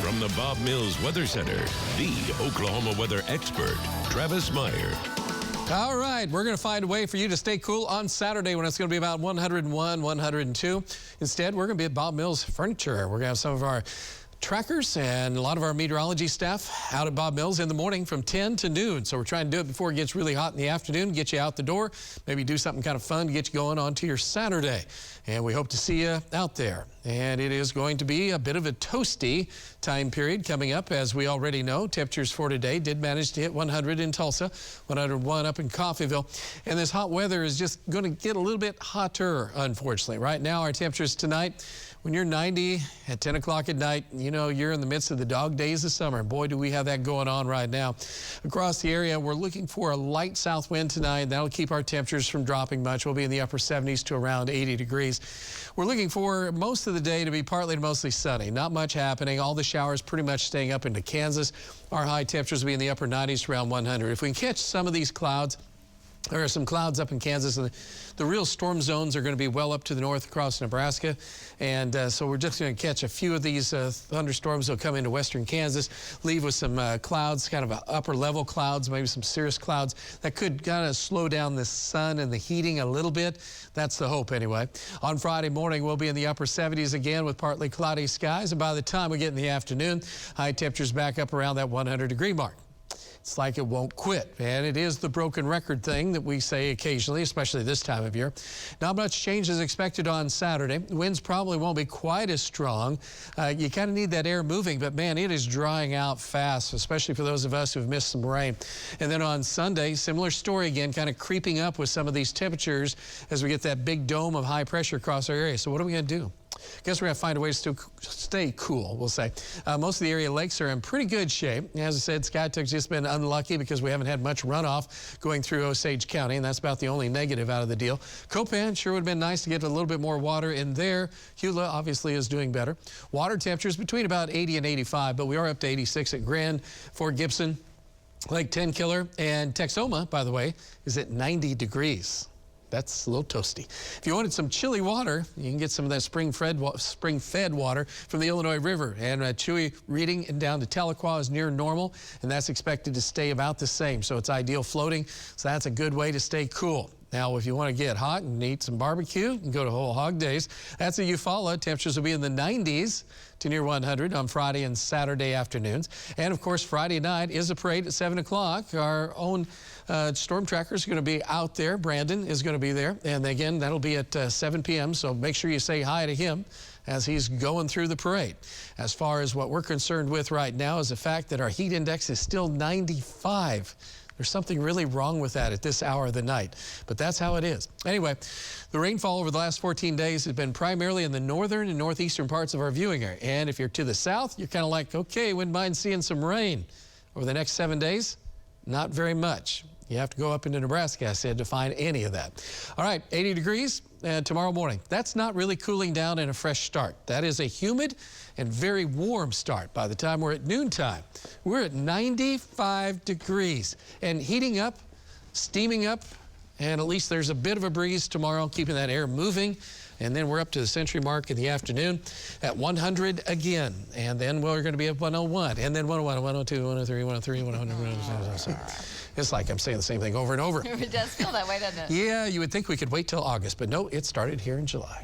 From the Bob Mills Weather Center, the Oklahoma weather expert, Travis Meyer. All right, we're going to find a way for you to stay cool on Saturday when it's going to be about 101, 102. Instead, we're going to be at Bob Mills Furniture. We're going to have some of our trackers and a lot of our meteorology staff out at Bob Mills in the morning from 10 to noon. So we're trying to do it before it gets really hot in the afternoon, get you out the door, maybe do something kind of fun to get you going on to your Saturday. And we hope to see you out there. And it is going to be a bit of a toasty time period coming up. As we already know, temperatures for today did manage to hit 100 in Tulsa, 101 up in Coffeyville. And this hot weather is just going to get a little bit hotter, unfortunately. Right now, our temperatures tonight, when you're 90 at 10 o'clock at night, you know you're in the midst of the dog days of summer. Boy, do we have that going on right now. Across the area, we're looking for a light south wind tonight. That'll keep our temperatures from dropping much. We'll be in the upper 70s to around 80 degrees. We're looking for most of the day to be partly to mostly sunny. Not much happening. All the showers pretty much staying up into Kansas. Our high temperatures will be in the upper 90s to around 100. If we can catch some of these clouds, there are some clouds up in Kansas, and the real storm zones are going to be well up to the north across Nebraska. And so we're just going to catch a few of these thunderstorms that will come into western Kansas, leave with some clouds, kind of upper level clouds, maybe some cirrus clouds that could kind of slow down the sun and the heating a little bit. That's the hope anyway. On Friday morning, we'll be in the upper 70s again with partly cloudy skies. And by the time we get in the afternoon, high temperatures back up around that 100-degree mark. It's like it won't quit, and it is the broken record thing that we say occasionally, especially this time of year. Not much change is expected on Saturday. Winds probably won't be quite as strong. You kind of need that air moving, but man, it is drying out fast, especially for those of us who've missed some rain. And then on Sunday, similar story again, kind of creeping up with some of these temperatures as we get that big dome of high pressure across our area. So what are we going to do? I guess we're going to find a way to stay cool, we'll say. Most of the area lakes are in pretty good shape. As I said, Skytuck's just been unlucky because we haven't had much runoff going through Osage County, and that's about the only negative out of the deal. Copan sure would have been nice to get a little bit more water in there. Hula obviously is doing better. Water temperatures between about 80 and 85, but we are up to 86 at Grand, Fort Gibson, Lake Tenkiller, and Texoma, by the way, is at 90 degrees. That's a little toasty. If you wanted some chilly water, you can get some of that spring-fed water from the Illinois River. And Chewy reading and down to Tahlequah is near normal, and that's expected to stay about the same. So it's ideal floating, so that's a good way to stay cool. Now, if you want to get hot and eat some barbecue, you can go to Whole Hog Days. That's at Eufaula. Temperatures will be in the 90s to near 100 on Friday and Saturday afternoons. And, of course, Friday night is a parade at 7 o'clock. Our own storm tracker is going to be out there. Brandon is going to be there. And, again, that'll be at 7 p.m., so make sure you say hi to him as he's going through the parade. As far as what we're concerned with right now is the fact that our heat index is still 95. There's something really wrong with that at this hour of the night, but that's how it is. Anyway, the rainfall over the last 14 days has been primarily in the northern and northeastern parts of our viewing area. And if you're to the south, you're kind of like, okay, wouldn't mind seeing some rain. Over the next 7 days, not very much. You have to go up into Nebraska, I said, to find any of that. All right, 80 degrees tomorrow morning. That's not really cooling down and a fresh start. That is a humid and very warm start. By the time we're at noontime, we're at 95 degrees and heating up, steaming up, and at least there's a bit of a breeze tomorrow, keeping that air moving. And then we're up to the century mark in the afternoon at 100 again. And then we're going to be at 101, and then 101, 102, 103, 103, 100, 100. It's like I'm saying the same thing over and over. It does feel that way, doesn't it? Yeah, you would think we could wait till August, but no, it started here in July.